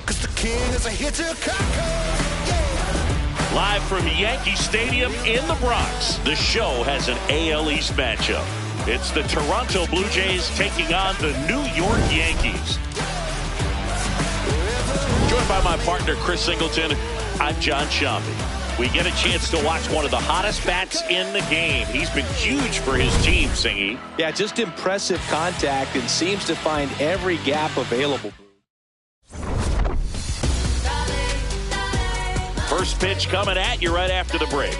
'cause the king is a hitter. Live from Yankee Stadium in the Bronx, the show has an AL East matchup. It's the Toronto Blue Jays taking on the New York Yankees. Joined by my partner, Chris Singleton, I'm John Shambi. We get a chance to watch one of the hottest bats in the game. He's been huge for his team, Singy. Yeah, just impressive contact and seems to find every gap available. First pitch coming at you right after the break.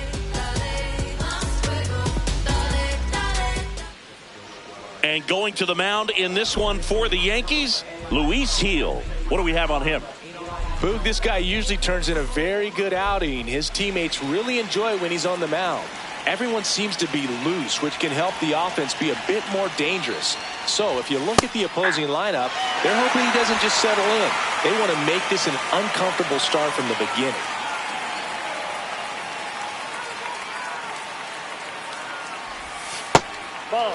And going to the mound in this one for the Yankees, Luis Gil. What do we have on him? Boog, this guy usually turns in a very good outing. His teammates really enjoy when he's on the mound. Everyone seems to be loose, which can help the offense be a bit more dangerous. So if you look at the opposing lineup, they're hoping he doesn't just settle in. They want to make this an uncomfortable start from the beginning. Ball.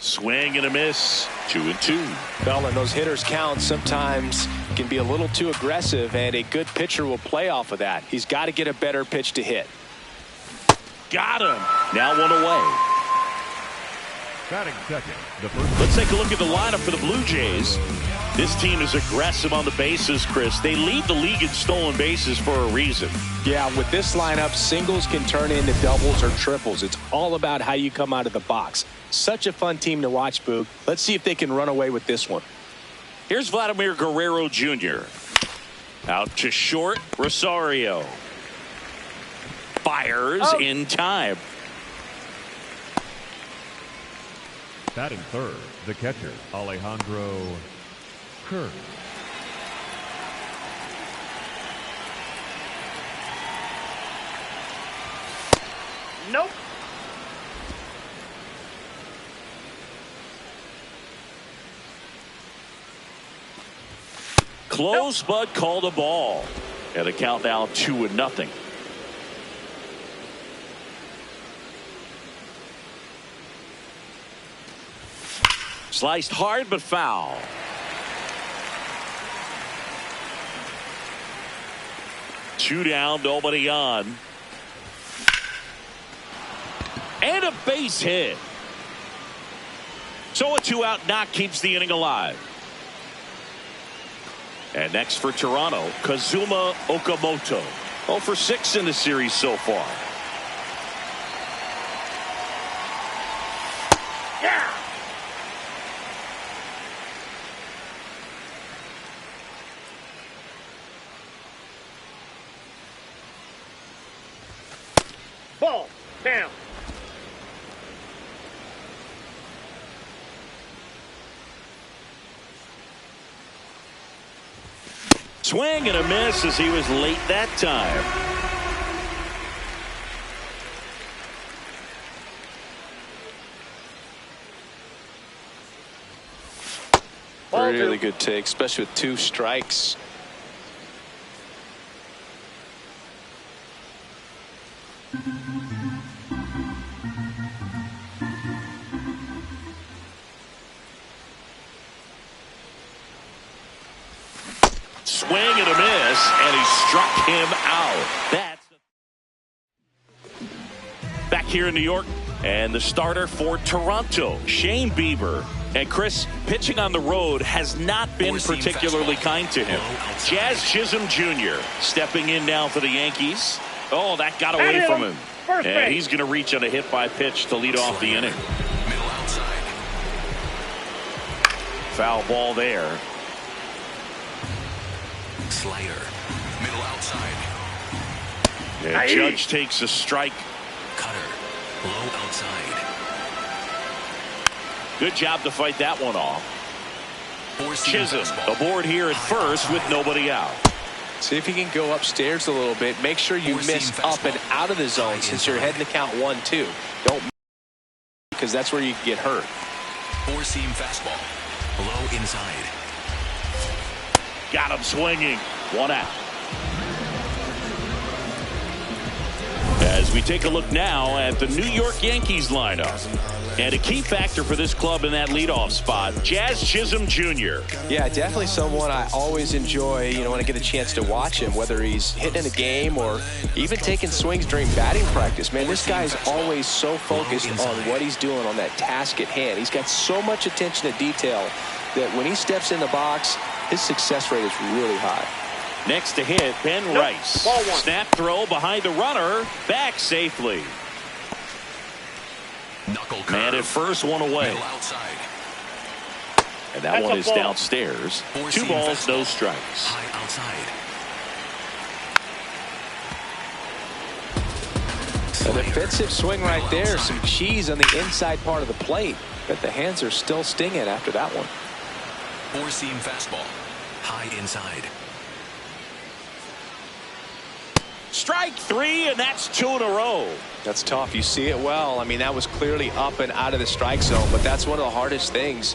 Swing and a miss. 2-2. Well, and those hitters count sometimes can be a little too aggressive, and a good pitcher will play off of that. He's got to get a better pitch to hit. Got him. Now one away. Batting second, the first. Let's take a look at the lineup for the Blue Jays. This team is aggressive on the bases, Chris. They lead the league in stolen bases for a reason. Yeah, with this lineup, singles can turn into doubles or triples. It's all about how you come out of the box. Such a fun team to watch, Boog. Let's see if they can run away with this one. Here's Vladimir Guerrero Jr. Out to short. Rosario fires in time. Batting third, the catcher, Alejandro Kirk. Nope. Close, but called a ball. And the count now 2-0. Sliced hard, but foul. Two down, nobody on. And a base hit. So a 2-out knock keeps the inning alive. And next for Toronto, Kazuma Okamoto. 0 for 6 in the series so far. Yeah. Ball down. Swing and a miss as he was late that time. Really good take, especially with 2 strikes. Swing and a miss, and he struck him out. That's back here in New York, and the starter for Toronto, Shane Bieber. And Chris, pitching on the road has not been particularly kind to him. Jazz Chisholm Jr. stepping in now for the Yankees. Oh, that got away from him. And he's going to reach on a hit by pitch to lead off the inning. Foul ball there. Slayer, middle outside. And Judge takes a strike. Cutter, low outside. Good job to fight that one off. Chisholm aboard here at first with nobody out. See if you can go upstairs a little bit. Make sure you miss up and out of the zone since you're heading to count 1-2. Don't, because that's where you get hurt. Four-seam fastball. Low inside. Got him swinging. 1 out. As we take a look now at the New York Yankees lineup. And a key factor for this club in that leadoff spot, Jazz Chisholm Jr. Yeah, definitely someone I always enjoy, when I get a chance to watch him, whether he's hitting in a game or even taking swings during batting practice. Man, this guy is always so focused on what he's doing on that task at hand. He's got so much attention to detail that when he steps in the box, his success rate is really high. Next to hit, Ben Rice. Snap throw behind the runner, back safely. Knuckle curve. Man at first, 1 away. Middle outside. And that one is downstairs. 2 balls, no strikes. High outside. A defensive swing right there. Some cheese on the inside part of the plate. But the hands are still stinging after that one. Four-seam fastball. High inside. Strike 3, and that's 2 in a row. That's tough. You see it well. I mean, that was clearly up and out of the strike zone, but that's one of the hardest things.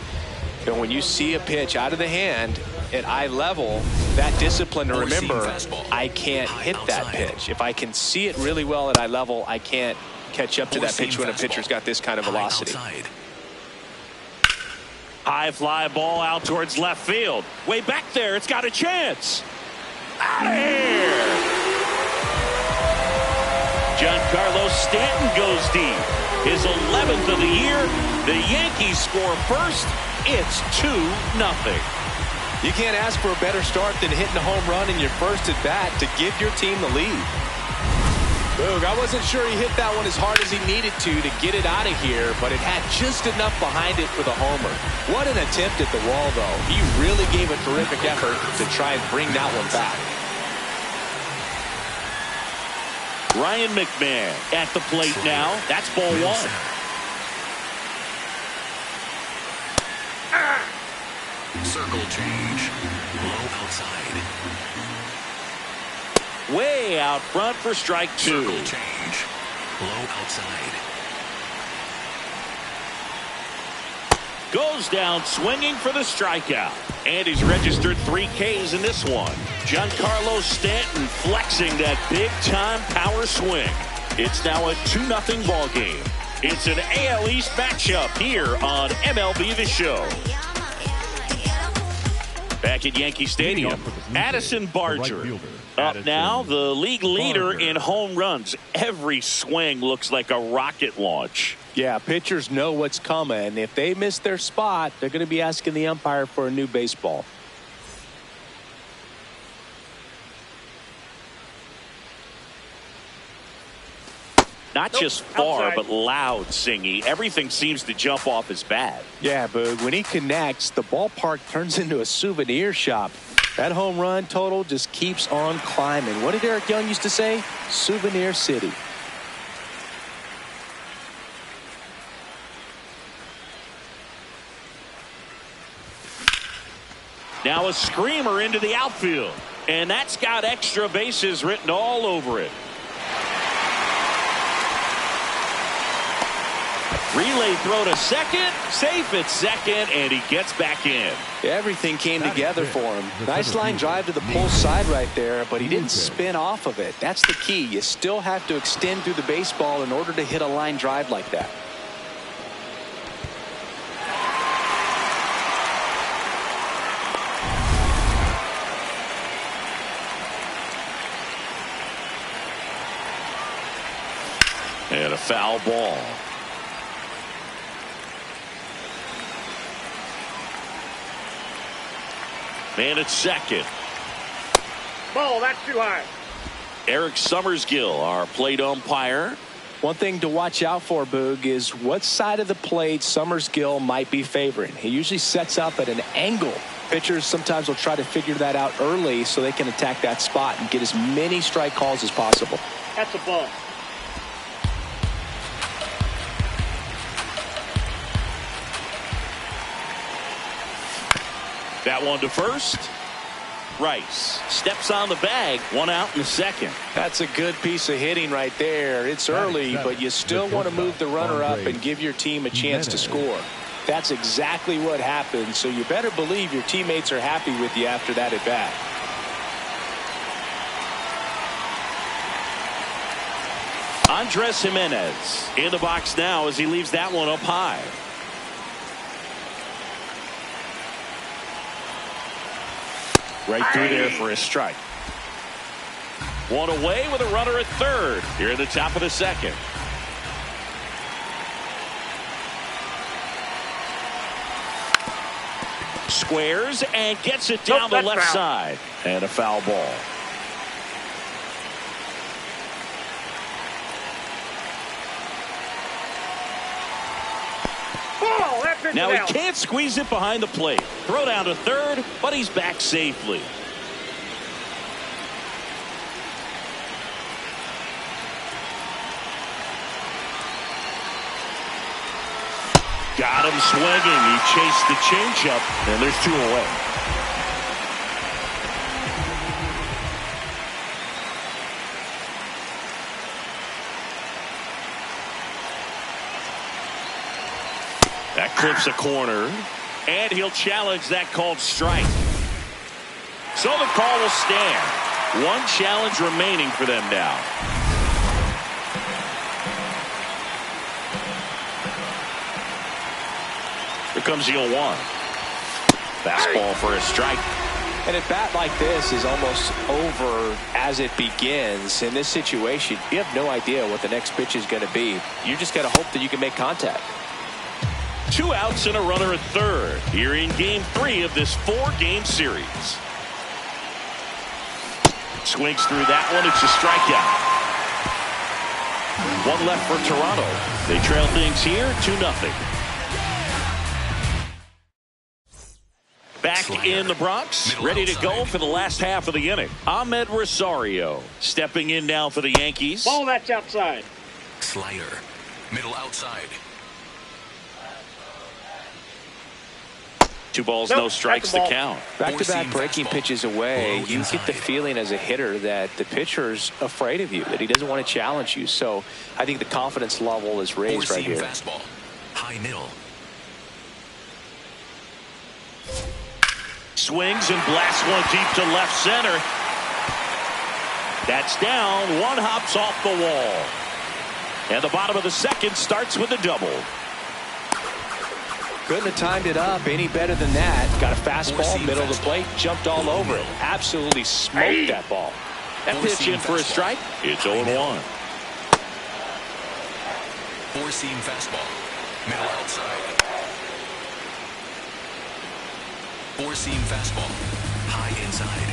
When you see a pitch out of the hand at eye level, that discipline to remember, I can't hit that pitch. If I can see it really well at eye level, I can't catch up to that pitch when a pitcher's got this kind of velocity. High fly ball out towards left field. Way back there, it's got a chance. Out of here. Giancarlo Stanton goes deep. His 11th of the year. The Yankees score first. It's 2-0. You can't ask for a better start than hitting a home run in your first at bat to give your team the lead. Boog, I wasn't sure he hit that one as hard as he needed to get it out of here, but it had just enough behind it for the homer. What an attempt at the wall, though. He really gave a terrific effort to try and bring that one back. Ryan McMahon at the plate now. That's ball 1. Circle change. Low outside. Way out front for strike 2. Circle change. Low outside. Goes down swinging for the strikeout. And he's registered 3 Ks in this one. Giancarlo Stanton flexing that big-time power swing. It's now a 2-0 ball game. It's an AL East matchup here on MLB The Show. Back at Yankee Stadium, Addison Barger. Up now, the league leader in home runs. Every swing looks like a rocket launch. Yeah, pitchers know what's coming. If they miss their spot, they're going to be asking the umpire for a new baseball. Not just far, but loud, Singy. Everything seems to jump off his bat. Yeah, Boog, when he connects, the ballpark turns into a souvenir shop. That home run total just keeps on climbing. What did Eric Young used to say? Souvenir City. Now a screamer into the outfield. And that's got extra bases written all over it. Relay throw to second, safe at second, and he gets back in. Everything came together for him. Nice line drive to the pull side right there, but he didn't spin off of it. That's the key. You still have to extend through the baseball in order to hit a line drive like that. And a foul ball. Man at second. Ball, that's too high. Eric Summersgill, our plate umpire. One thing to watch out for, Boog, is what side of the plate Summersgill might be favoring. He usually sets up at an angle. Pitchers sometimes will try to figure that out early so they can attack that spot and get as many strike calls as possible. That's a ball. That one to first. Rice steps on the bag. 1 out in the second. That's a good piece of hitting right there. It's early, but you still want to move the runner up and give your team a chance to score. That's exactly what happened, so you better believe your teammates are happy with you after that at bat. Andres Jimenez in the box now as he leaves that one up high. Right through there for a strike. One away with a runner at third here at the top of the second. Squares and gets it down the left side. And a foul ball. Now he can't squeeze it behind the plate. Throw down to third, but he's back safely. Got him swinging. He chased the changeup, and there's 2 away. That clips a corner, and he'll challenge that called strike. So the call will stand. 1 challenge remaining for them now. Here comes the 0-1. Fastball for a strike. And a bat like this is almost over as it begins. In this situation, you have no idea what the next pitch is going to be. You just got to hope that you can make contact. 2 outs and a runner at third here in game 3 of this 4-game series. Swings through that one. It's a strikeout. 1 left for Toronto. They trail things here 2-0. Back in the Bronx, ready to go for the last half of the inning. Ahmed Rosario stepping in now for the Yankees. Ball, that's outside. Slider. Middle outside. 2 balls, no strikes to count. Back-to-back breaking pitches away, you get the feeling as a hitter that the pitcher's afraid of you, that he doesn't want to challenge you. So I think the confidence level is raised right here. Fastball. High middle. Swings and blasts one deep to left center. That's down. 1 hops off the wall. And the bottom of the second starts with a double. Couldn't have timed it up any better than that. Got a fastball, middle of the plate, jumped all over it. Absolutely smoked that ball. That pitch in for a strike. It's 0-1. 4-seam fastball. Middle outside. 4-seam fastball. High inside.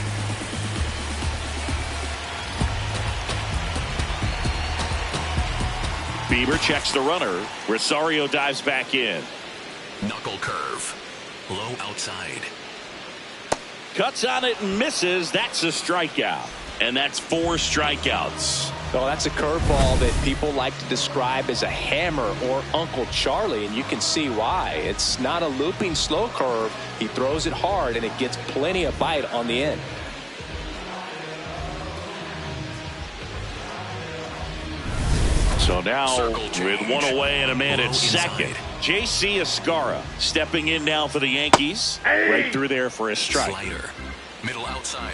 Bieber checks the runner. Rosario dives back in. Knuckle curve. Low outside. Cuts on it and misses. That's a strikeout. And that's 4 strikeouts. Well, that's a curveball that people like to describe as a hammer or Uncle Charlie, and you can see why. It's not a looping slow curve. He throws it hard, and it gets plenty of bite on the end. So now, with 1 away and a man at second, J.C. Escarra stepping in now for the Yankees. Right through there for a strike. Slider. Middle outside.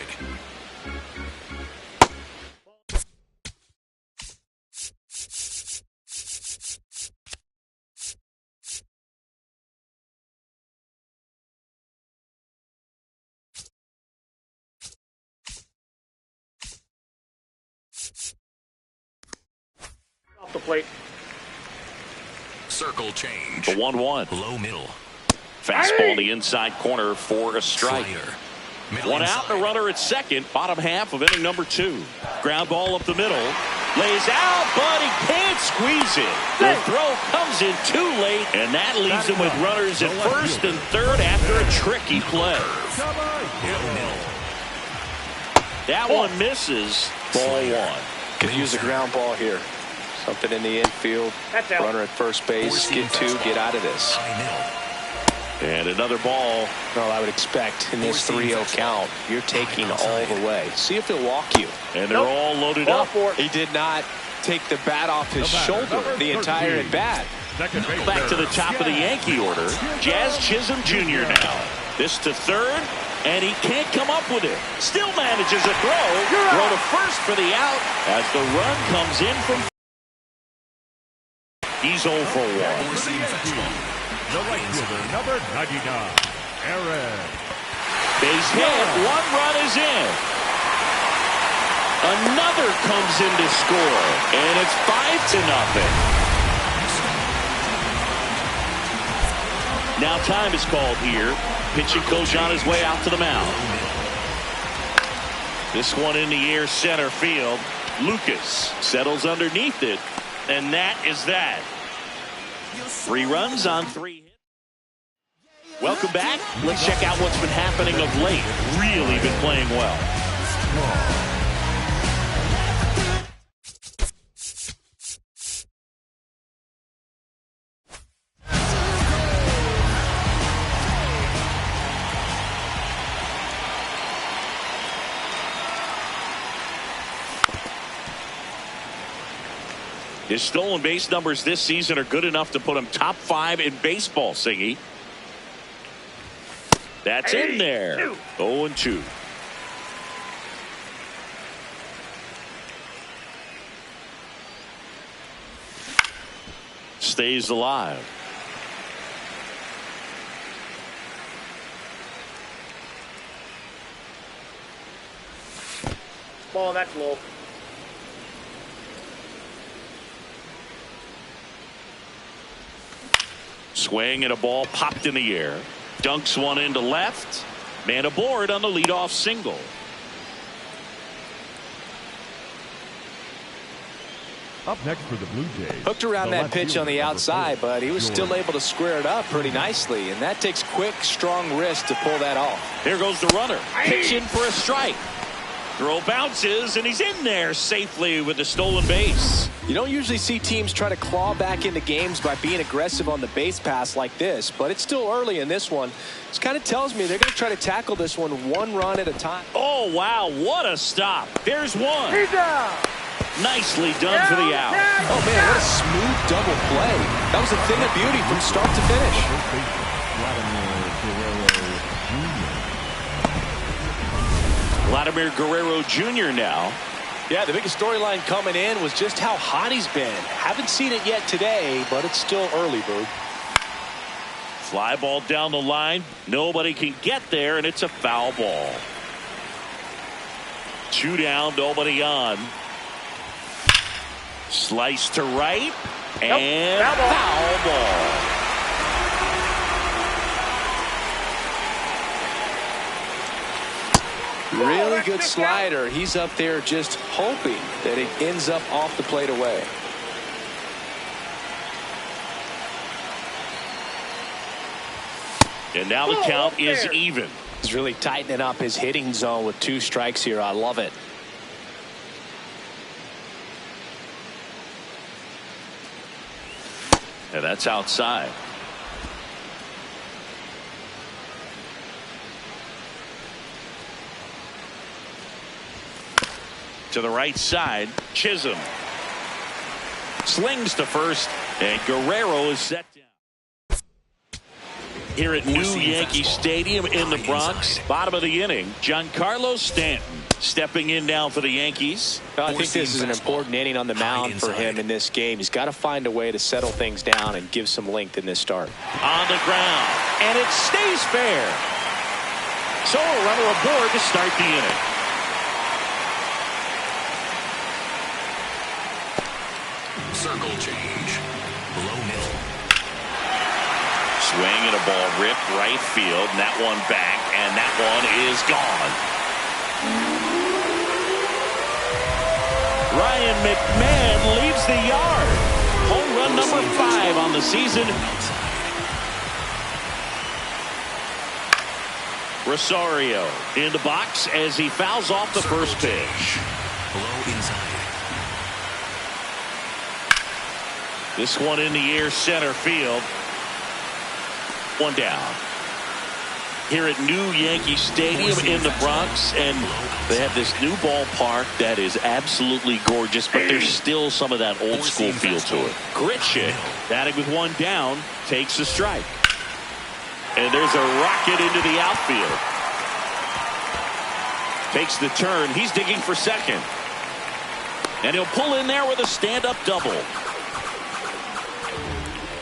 Off the plate. Circle change. The 1-1. Low middle. Fastball the inside corner for a strike. Slider. Middle 1 inside. out and a runner at second. Bottom half of inning number 2. Ground ball up the middle. Lays out, but he can't squeeze it. The throw comes in too late, and that leaves him with runners at first and third after a tricky play. That one misses. Ball 1. Could use a ground ball here. Something in the infield. That's out. Runner at first base. Get 2. Get out of this. High middle. And another ball. Well, I would expect in this 3-0 count, you're taking all the way. See if he'll walk you. And they're all loaded up. He did not take the bat off his shoulder the entire at bat. Second base. Back to the top of the Yankee order. Jazz Chisholm Jr. now. This to third, and he can't come up with it. Still manages a throw. Throw to first for the out as the run comes in from. He's 0 for 1. The right fielder, number 99, Aaron. Base hit. One run is in. Another comes in to score, and it's 5-0. Now time is called here. Pitching coach on his way out to the mound. This one in the air center field. Lucas settles underneath it, and that is that. 3 runs on 3 hits. Welcome back. Let's check out what's been happening of late. Really been playing well. His stolen base numbers this season are good enough to put him top 5 in baseball, Singy. That's in there. 0-2. Stays alive. Ball, that's low. Swing and a ball popped in the air. Dunks one into left. Man aboard on the leadoff single. Up next for the Blue Jays. Hooked around that pitch on the outside, but he was still able to square it up pretty nicely, and that takes quick, strong wrist to pull that off. Here goes the runner. Pitching for a strike. Throw bounces, and he's in there safely with the stolen base. You don't usually see teams try to claw back into games by being aggressive on the base pass like this, but it's still early in this one. This kind of tells me they're going to try to tackle this one run at a time. Oh, wow, what a stop. There's one. He's out. Nicely done for the out. Oh, man, what a smooth double play. That was a thing of beauty from start to finish. Vladimir Guerrero Jr. now. Yeah, the biggest storyline coming in was just how hot he's been. Haven't seen it yet today, but it's still early, Bird. Fly ball down the line. Nobody can get there, and it's a foul ball. 2 down, nobody on. Slice to right, and foul ball. Really good slider. He's up there just hoping that it ends up off the plate away. And now the count is even. He's really tightening up his hitting zone with 2 strikes here. I love it. And that's outside. To the right side, Chisholm slings to first, and Guerrero is set down. Here at New Yankee Stadium in the Bronx, bottom of the inning, Giancarlo Stanton stepping in now for the Yankees. I think this is an important inning on the mound for him in this game. He's got to find a way to settle things down and give some length in this start. On the ground, and it stays fair. So a runner aboard to start the inning. Circle change. Low middle. Swing and a ball ripped right field, and that one back, and that one is gone. Ryan McMahon leaves the yard. Home run number 5 on the season. Rosario in the box as he fouls off the first pitch. Low inside. This one in the air center field. 1 down. here at New Yankee Stadium in the Bronx, and they have this new ballpark that is absolutely gorgeous, but there's still some of that old school feel to it. Gritchick, batting with one down, takes a strike. And there's a rocket into the outfield. Takes the turn. He's digging for second. And he'll pull in there with a stand-up double.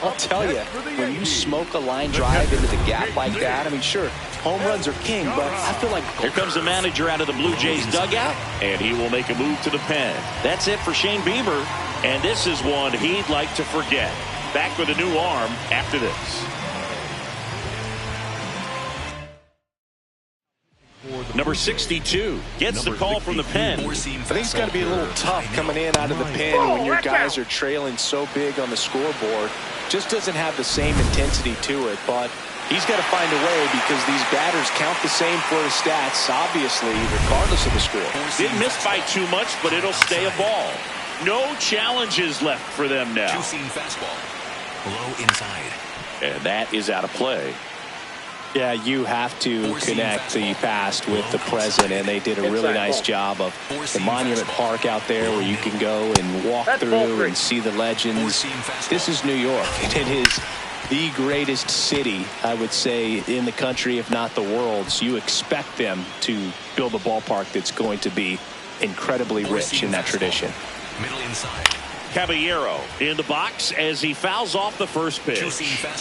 I'll tell you, when you smoke a line drive into the gap like that, I mean, sure, home runs are king, but I feel like... Here comes the manager out of the Blue Jays dugout, and he will make a move to the pen. That's it for Shane Bieber, and this is one he'd like to forget. Back with a new arm after this. Number 62 gets the call from the pen. I think it's got to be a little tough coming in out of the pen when your guys are trailing so big on the scoreboard. Just doesn't have the same intensity to it, but he's got to find a way because these batters count the same for his stats, obviously, regardless of the score. Didn't miss by too much, but it'll stay a ball. No challenges left for them now. Two-seam fastball. Low inside. And that is out of play. Yeah, you have to connect the past with the present, and they did a really nice job of the Monument Park out there where you can go and walk through and see the legends. This is New York, and it is the greatest city, I would say, in the country, if not the world. So you expect them to build a ballpark that's going to be incredibly rich in that tradition. Middle inside. Caballero in the box as he fouls off the first pitch.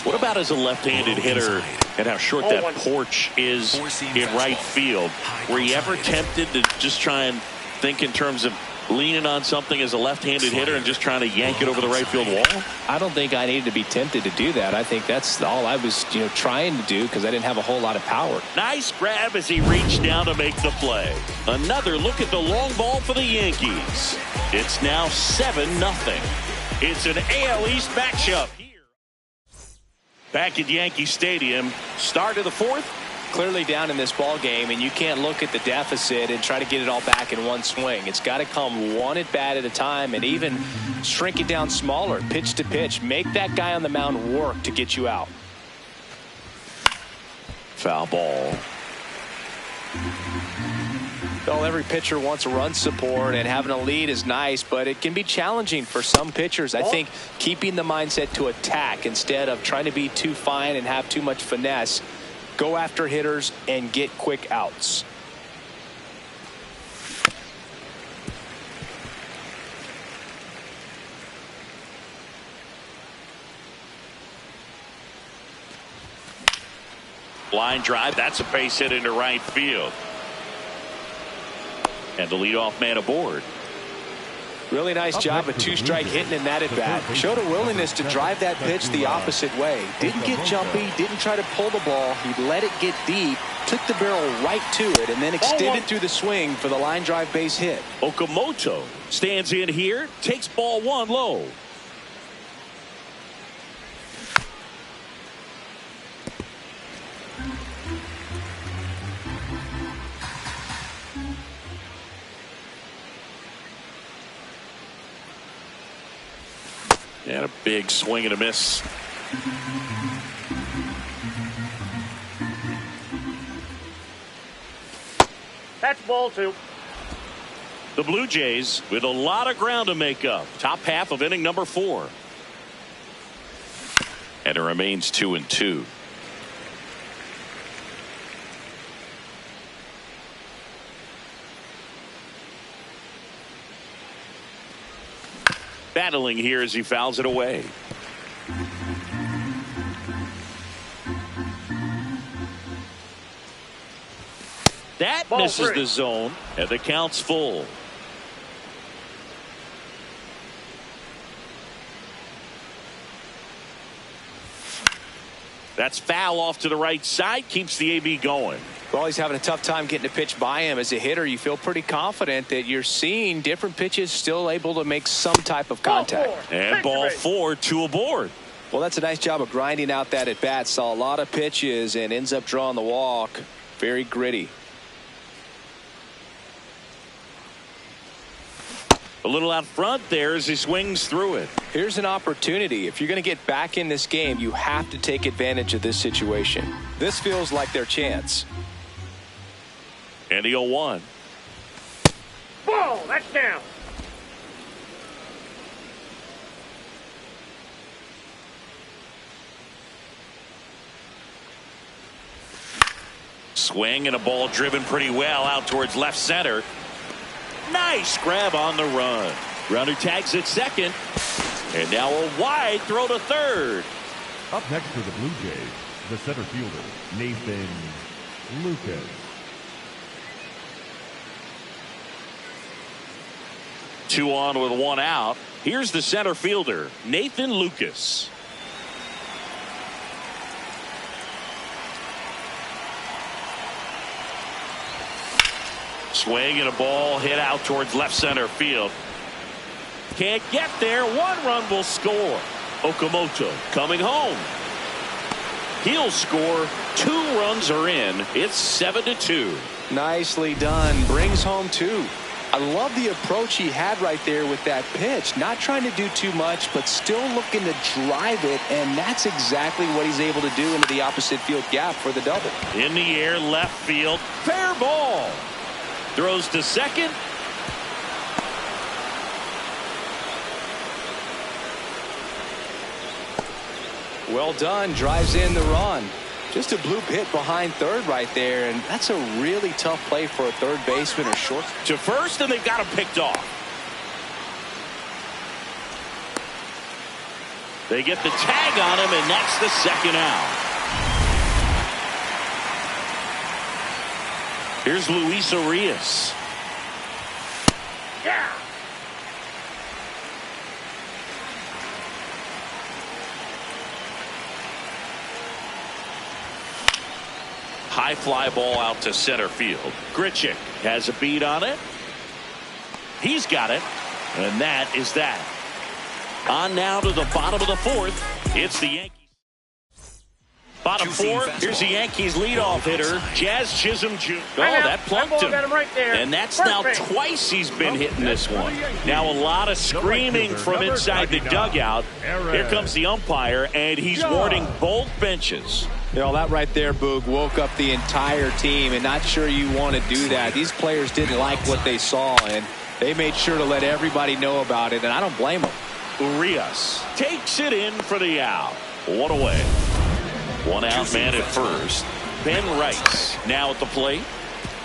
What about as a left-handed hitter and how short that porch is in right field? Were you ever tempted to just try and think in terms of leaning on something as a left-handed hitter and just trying to yank it over the right field wall? I don't think I needed to be tempted to do that. I think that's all I was, trying to do because I didn't have a whole lot of power. Nice grab as he reached down to make the play. Another look at the long ball for the Yankees. It's now 7-0. It's an AL East matchup here. Back at Yankee Stadium, start of the fourth. Clearly down in this ball game, and you can't look at the deficit and try to get it all back in one swing. It's got to come one at bat at a time, and even shrink it down smaller, pitch to pitch. Make that guy on the mound work to get you out. Foul ball. Well, every pitcher wants a run support, and having a lead is nice, but it can be challenging for some pitchers. I think keeping the mindset to attack instead of trying to be too fine and have too much finesse. Go after hitters and get quick outs. Line drive. That's a base hit into right field. And the leadoff man aboard. Really nice job of two-strike hitting in that at-bat. Showed a willingness to drive that pitch the opposite way. Didn't get jumpy, didn't try to pull the ball. He let it get deep, took the barrel right to it, and then extended through the swing for the line drive base hit. Okamoto stands in here, takes ball one low. And a big swing and a miss. That's ball two. The Blue Jays with a lot of ground to make up. Top half of inning number 4. And it remains 2-2. Battling here as he fouls it away. That misses the zone, and the count's full. That's foul off to the right side, keeps the AB going. Well, he's having a tough time getting a pitch by him. As a hitter, you feel pretty confident that you're seeing different pitches still able to make some type of contact. And ball 4, 2 aboard. Well, that's a nice job of grinding out that at bat. Saw a lot of pitches and ends up drawing the walk. Very gritty. A little out front there as he swings through it. Here's an opportunity. If you're going to get back in this game, you have to take advantage of this situation. This feels like their chance. And the 0-1. Ball, that's down. Swing and a ball driven pretty well out towards left center. Nice grab on the run. Runner tags at second. And now a wide throw to third. Up next for the Blue Jays, the center fielder, Nathan Lucas. 2 on with 1 out. Here's the center fielder, Nathan Lucas. Swing and a ball hit out towards left center field. Can't get there. 1 run will score. Okamoto coming home. He'll score. 2 runs are in. It's 7-2. Nicely done. Brings home 2. I love the approach he had right there with that pitch. Not trying to do too much, but still looking to drive it, and that's exactly what he's able to do into the opposite field gap for the double. In the air, left field. Fair ball. Throws to second. Well done. Drives in the run. Just a bloop hit behind third right there, and that's a really tough play for a third baseman or short. To first, and they've got him picked off. They get the tag on him, and that's the second out. Here's Luis Arias. Yeah. High fly ball out to center field. Grichuk has a beat on it. He's got it. And that is that. On now to the bottom of the 4th. It's the Yankees. Bottom 4. Here's the Yankees leadoff hitter, Jazz Chisholm Jr. Oh, that plunked him. Right there. And that's Perfect. now twice he's been hitting this one. Now a lot of screaming from inside the dugout. Here comes the umpire, and he's warning both benches. You know, that right there, Boog, woke up the entire team, and not sure you want to do that. These players didn't like what they saw, and they made sure to let everybody know about it, and I don't blame them. Urias takes it in for the out. 1 away. 1 out man at first. Ben Rice now at the plate.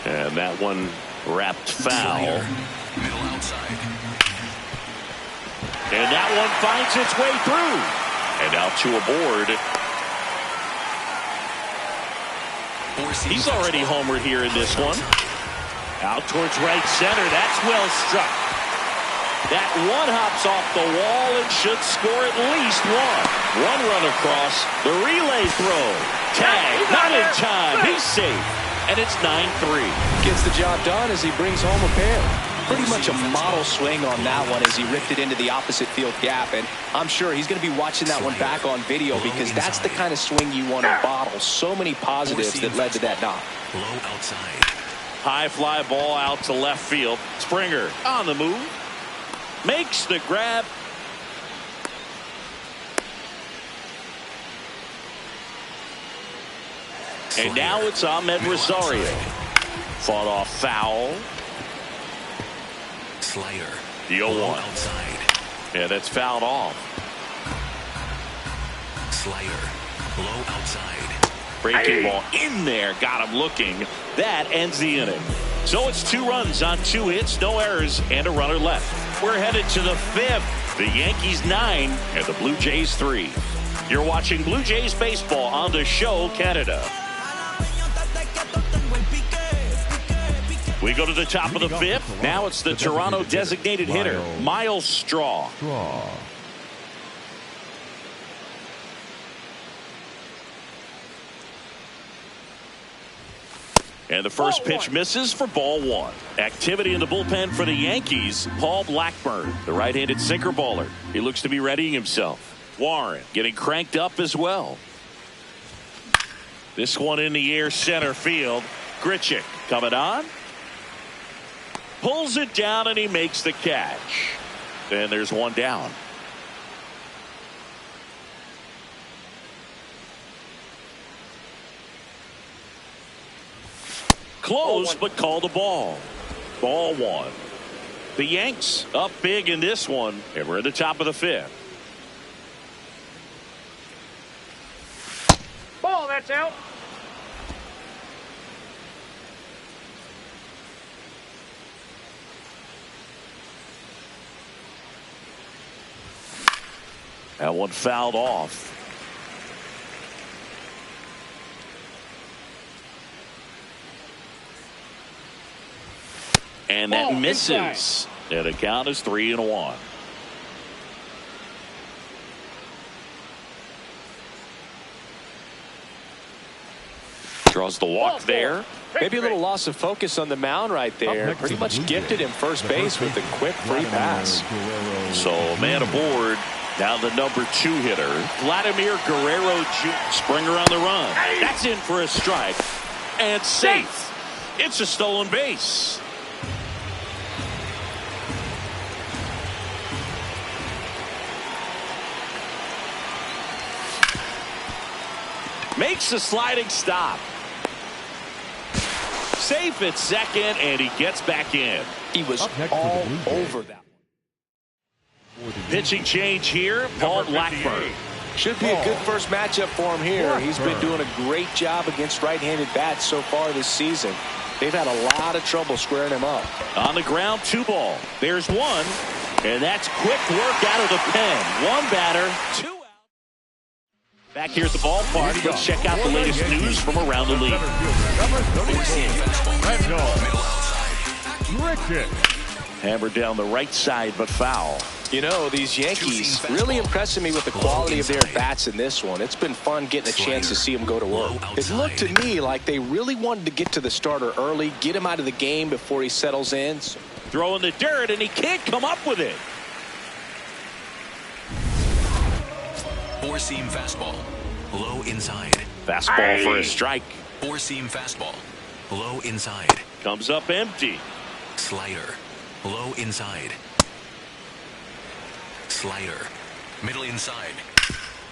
And that one wrapped foul. Middle outside. And that one finds its way through. And out to a board. He's already homered here in this one. Out towards right center. That's well struck. That one hops off the wall and should score at least 1. 1 run across. The relay throw. Tag. Not in time. He's safe. And it's 9-3. Gets the job done as he brings home a pair. Pretty much a model swing on that one as he ripped it into the opposite field gap. And I'm sure he's going to be watching that one back on video because that's the kind of swing you want to bottle. So many positives that led to that knock. Low outside. High fly ball out to left field. Springer on the move. Makes the grab. And now it's Ahmed Rosario. Fought off foul. Slider. The 0-1. Outside. Yeah, that's fouled off. Slider. Low outside. Breaking ball in there. Got him looking. That ends the inning. So it's 2 runs on 2 hits, no errors, and a runner left. We're headed to the 5th. The Yankees 9 and the Blue Jays 3. You're watching Blue Jays baseball on the show Canada. We go to the top of the 5th. Now it's the Toronto designated hitter, Miles Straw. And the first pitch misses for ball 1. Activity in the bullpen for the Yankees. Paul Blackburn, the right-handed sinker baller. He looks to be readying himself. Warren getting cranked up as well. This one in the air center field. Grichuk coming on. Pulls it down and he makes the catch. And there's one down. Close, but called a ball. Ball one. The Yanks up big in this one, and we're at the top of the fifth. Ball, that's out. That one fouled off. And that misses. And the count is 3-1. Draws the walk there. Maybe a little loss of focus on the mound right there. Pretty much gifted him first base with a quick free pass. So man aboard. Now the number 2 hitter, Vladimir Guerrero Jr. Springer on the run. That's in for a strike. And safe. It's a stolen base. Makes the sliding stop. Safe at second, and he gets back in. He was all over that. Pitching change here, Paul Blackburn. Should be a good first matchup for him here. He's been doing a great job against right-handed bats so far this season. They've had a lot of trouble squaring him up. On the ground, 2 ball. There's one, and that's quick work out of the pen. 1 batter, 2 out. Back here at the ballpark, let's check out the latest news from around the league. Hammered down the right side, but foul. You know, these Yankees really impressing me with the quality of their bats in this one. It's been fun getting a chance to see them go to work. It looked to me like they really wanted to get to the starter early, get him out of the game before he settles in. Throwing the dirt, and he can't come up with it. 4-seam fastball. Low inside. Fastball for a strike. 4-seam fastball. Low inside. Comes up empty. Slider. Low inside. Slider. Middle inside.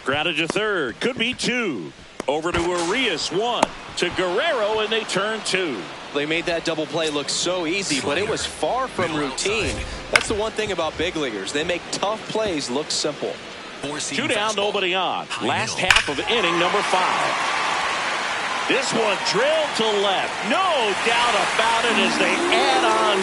Grounded to third. Could be 2. Over to Urias, 1. To Guerrero, and they turn 2. They made that double play look so easy, but it was far from routine. That's the one thing about big leaguers. They make tough plays look simple. 2 down, nobody on. Last half of inning number 5. This one drilled to left. No doubt about it as they add on.